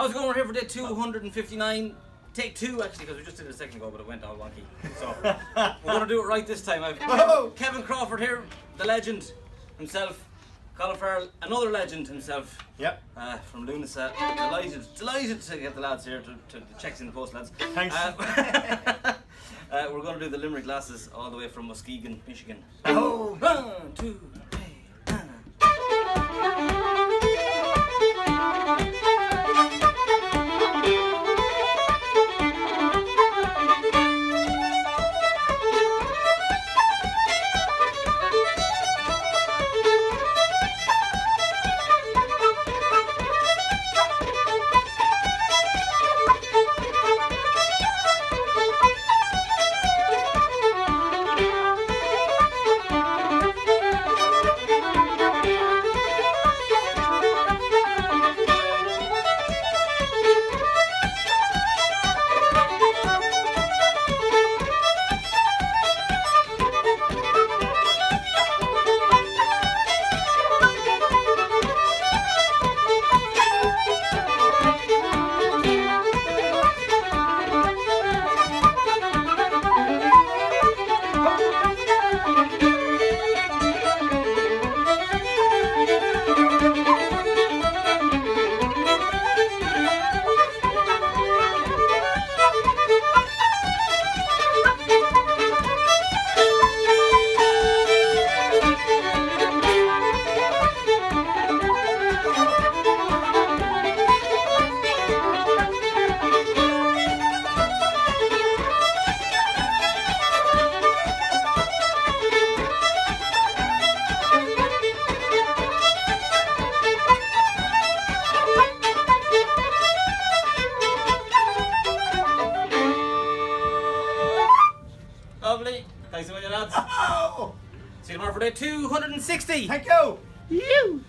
How's it going? We're here for day 259. Take 2 actually, because we just did it a second ago, but it went all wonky. So we're going to do it right this time. I've Kevin Crawford here, the legend himself. Colin Farrell, another legend himself. Yep. From Lunasa. Delighted to get the lads here to the checks in the post, lads. Thanks. We're going to do the Limerick glasses all the way from Muskegon, Michigan. Oh. 1, 2, 3. Lovely. Thanks so much, lads. See you tomorrow for day 260. Thank you.